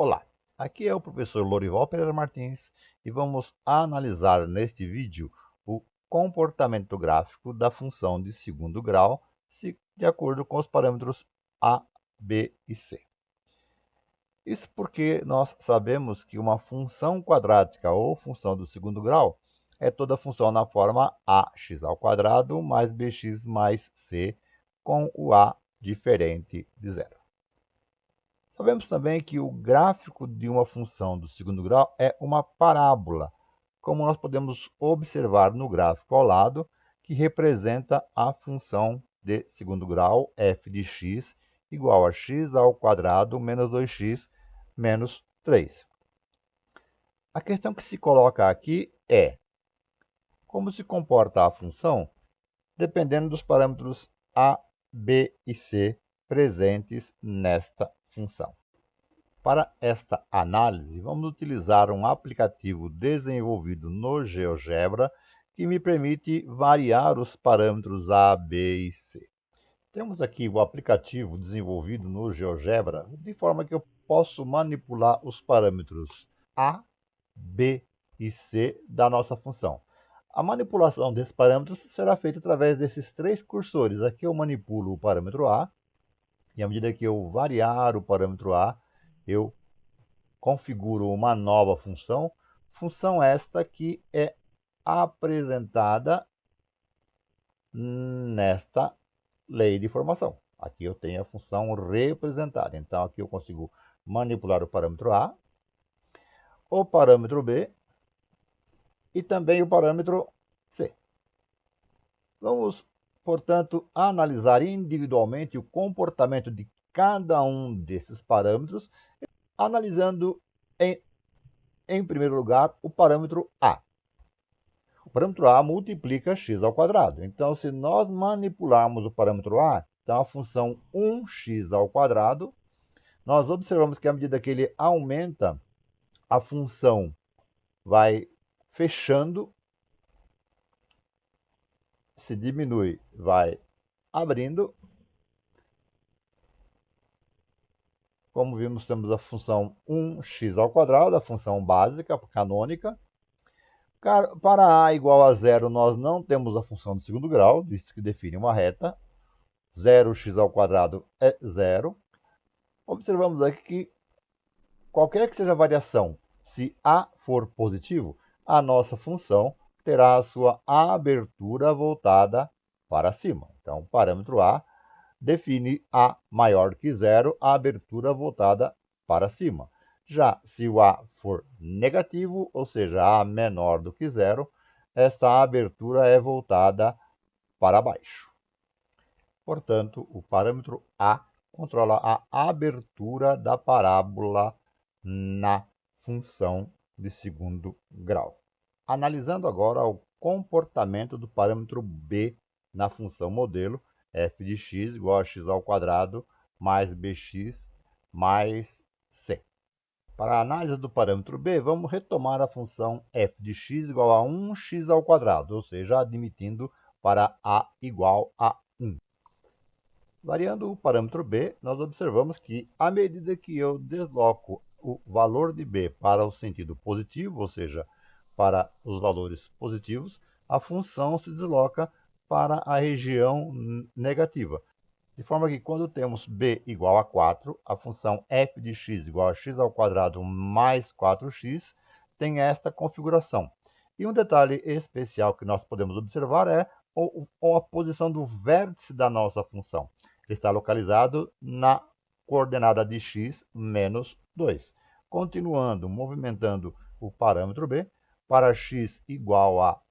Olá, aqui é o professor Lorival Pereira Martins e vamos analisar neste vídeo o comportamento gráfico da função de segundo grau de acordo com os parâmetros a, b e c. Isso porque nós sabemos que uma função quadrática ou função do segundo grau é toda função na forma ax² mais bx mais c com o a diferente de zero. Sabemos também que o gráfico de uma função do segundo grau é uma parábola, como nós podemos observar no gráfico ao lado, que representa a função de segundo grau f de x igual a x² menos 2x menos 3. A questão que se coloca aqui é como se comporta a função dependendo dos parâmetros a, b e c presentes nesta função. Para esta análise, vamos utilizar um aplicativo desenvolvido no GeoGebra que me permite variar os parâmetros a, b e c. Temos aqui o aplicativo desenvolvido no GeoGebra de forma que eu posso manipular os parâmetros a, b e c da nossa função. A manipulação desses parâmetros será feita através desses três cursores. Aqui eu manipulo o parâmetro a, e à medida que eu variar o parâmetro a, eu configuro uma nova função esta que é apresentada nesta lei de formação. Aqui eu tenho a função representada. Então, aqui eu consigo manipular o parâmetro a, o parâmetro b e também o parâmetro c. Vamos, portanto, analisar individualmente o comportamento de cada um desses parâmetros, analisando em primeiro lugar o parâmetro a. O parâmetro a multiplica x². Então, se nós manipularmos o parâmetro a, então a função 1x², nós observamos que à medida que ele aumenta, a função vai fechando, se diminui, vai abrindo. Como vimos, temos a função 1x², a função básica, canônica. Para a igual a zero, nós não temos a função de segundo grau, visto que define uma reta. 0x² é zero. Observamos aqui que qualquer que seja a variação, se a for positivo, a nossa função terá a sua abertura voltada para cima. Então, o parâmetro a define a maior que zero, a abertura voltada para cima. Já se o a for negativo, ou seja, a menor do que zero, esta abertura é voltada para baixo. Portanto, o parâmetro a controla a abertura da parábola na função de segundo grau. Analisando agora o comportamento do parâmetro b na função modelo, f de x igual a x² mais bx mais c. Para a análise do parâmetro b, vamos retomar a função f de x igual a 1x², ou seja, admitindo para a igual a 1. Variando o parâmetro b, nós observamos que, à medida que eu desloco o valor de b para o sentido positivo, ou seja, para os valores positivos, a função se desloca para a região negativa. De forma que, quando temos b igual a 4, a função f de x igual a x² mais 4x tem esta configuração. E um detalhe especial que nós podemos observar é a posição do vértice da nossa função. Ele está localizado na coordenada de x menos 2. Continuando, movimentando o parâmetro b, para x igual a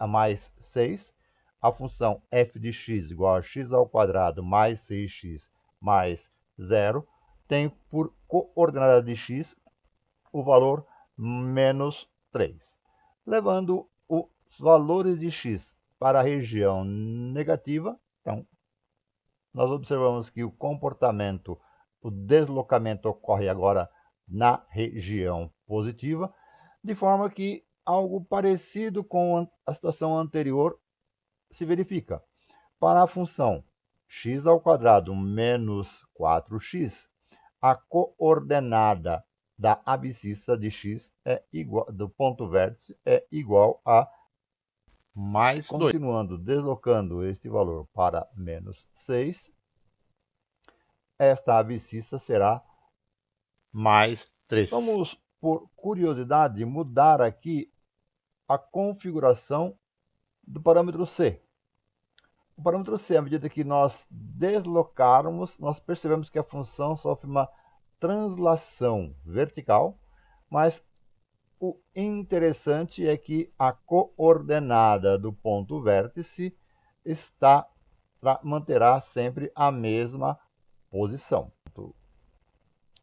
mais 6, a função f de x igual a x² mais 6x mais 0 tem por coordenada de x o valor menos 3. Levando os valores de x para a região negativa, então, nós observamos que o deslocamento ocorre agora na região positiva, de forma que algo parecido com a situação anterior se verifica. Para a função x² menos 4x, a coordenada da abscissa de x do ponto vértice é igual a mais 2. Continuando, deslocando este valor para menos 6, esta abscissa será mais 3. Vamos, por curiosidade, mudar aqui a configuração do parâmetro c. O parâmetro c, à medida que nós deslocarmos, nós percebemos que a função sofre uma translação vertical, mas o interessante é que a coordenada do ponto vértice manterá sempre a mesma posição.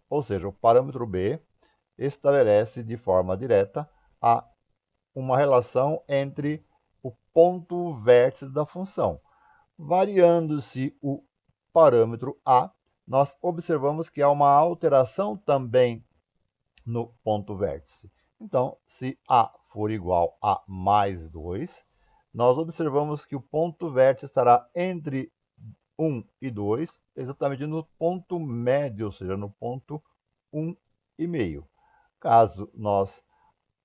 Ou seja, o parâmetro b estabelece de forma direta uma relação entre o ponto vértice da função. Variando-se o parâmetro a, nós observamos que há uma alteração também no ponto vértice. Então, se a for igual a mais 2, nós observamos que o ponto vértice estará entre 1 e 2, exatamente no ponto médio, ou seja, no ponto 1,5. Caso nós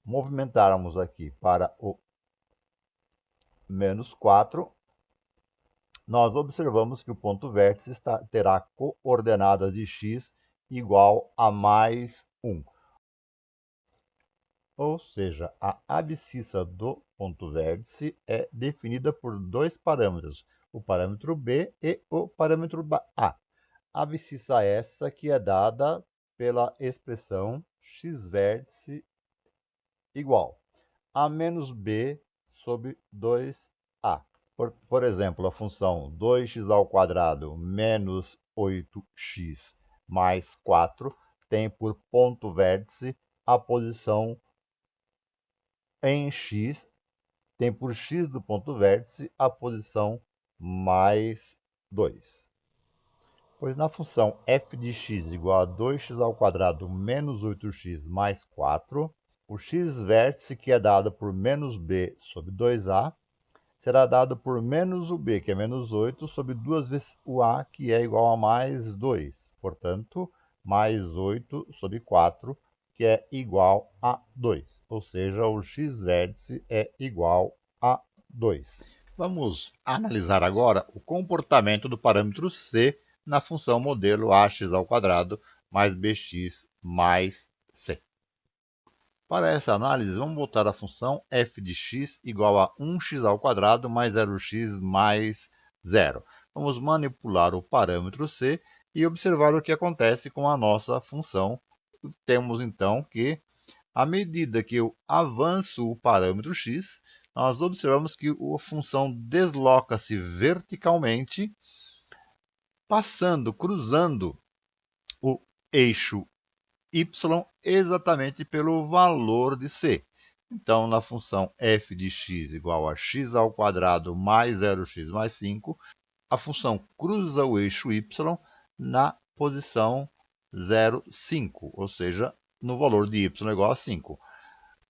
movimentarmos aqui para o menos 4, nós observamos que o ponto vértice terá coordenadas de x igual a mais 1. Ou seja, a abscissa do ponto vértice é definida por dois parâmetros, o parâmetro b e o parâmetro a. A abscissa essa que é dada pela expressão x vértice igual a menos b sobre 2a. Por exemplo, a função 2x² menos 8x mais 4 tem por ponto vértice a posição em x, tem por x do ponto vértice a posição mais 2. Pois na função f de x igual a 2x² menos 8x mais 4, o x vértice, que é dado por menos b sobre 2a, será dado por menos o b, que é menos 8, sobre 2 vezes o a, que é igual a mais 2. Portanto, mais 8 sobre 4, que é igual a 2. Ou seja, o x vértice é igual a 2. Vamos analisar agora o comportamento do parâmetro c na função modelo ax² mais bx mais c. Para essa análise, vamos voltar à função f de x igual a 1x² mais 0x mais 0. Vamos manipular o parâmetro c e observar o que acontece com a nossa função. Temos então que, à medida que eu avanço o parâmetro x, nós observamos que a função desloca-se verticalmente, cruzando o eixo y exatamente pelo valor de c. Então, na função f de x igual a x² mais 0x mais 5, a função cruza o eixo y na posição 0, 5, ou seja, no valor de y igual a 5.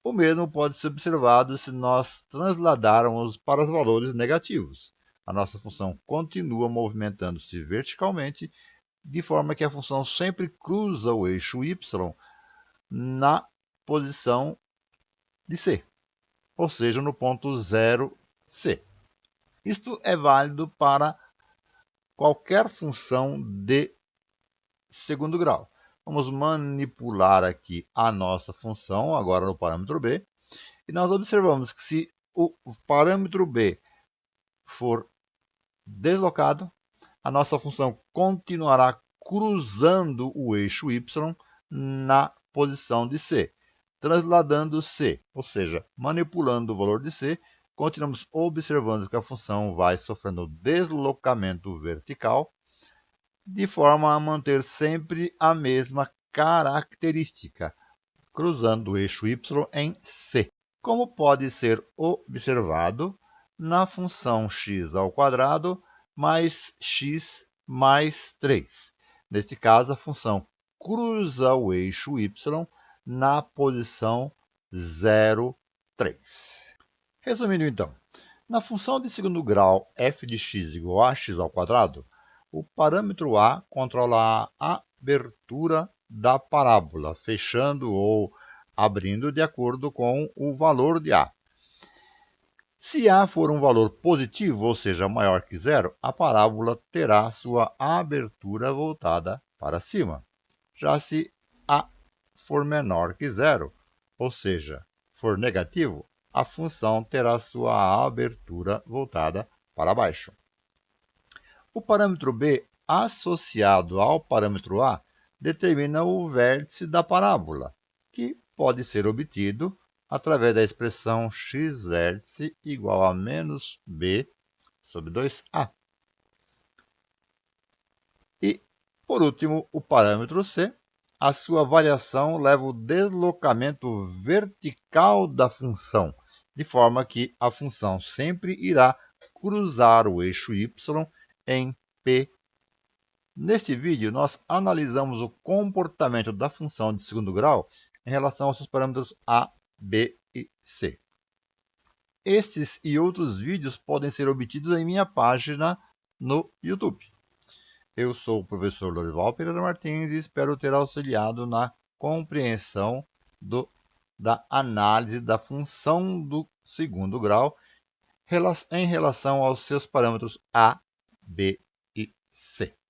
O mesmo pode ser observado se nós transladarmos para os valores negativos. A nossa função continua movimentando-se verticalmente, de forma que a função sempre cruza o eixo y na posição de c, ou seja, no ponto 0, c. Isto é válido para qualquer função de segundo grau. Vamos manipular aqui a nossa função, agora no parâmetro b, e nós observamos que se o parâmetro b for deslocado, a nossa função continuará cruzando o eixo y na posição de c, transladando c, ou seja, manipulando o valor de c, continuamos observando que a função vai sofrendo deslocamento vertical, de forma a manter sempre a mesma característica, cruzando o eixo y em c. Como pode ser observado na função x² mais x mais 3. Neste caso, a função cruza o eixo y na posição 0, 3. Resumindo então, na função de segundo grau f de x igual a x², o parâmetro a controla a abertura da parábola, fechando ou abrindo de acordo com o valor de A. Se A for um valor positivo, ou seja, maior que zero, a parábola terá sua abertura voltada para cima. Já se A for menor que zero, ou seja, for negativo, a função terá sua abertura voltada para baixo. O parâmetro B, associado ao parâmetro A, determina o vértice da parábola, que pode ser obtido através da expressão x-vértice igual a menos b sobre 2a. E, por último, o parâmetro C, a sua variação leva o deslocamento vertical da função, de forma que a função sempre irá cruzar o eixo y em P. Neste vídeo, nós analisamos o comportamento da função de segundo grau em relação aos seus parâmetros A, B e C. Estes e outros vídeos podem ser obtidos em minha página no YouTube. Eu sou o professor Lorival Pereira Martins e espero ter auxiliado na compreensão da análise da função do segundo grau em relação aos seus parâmetros A, B e C.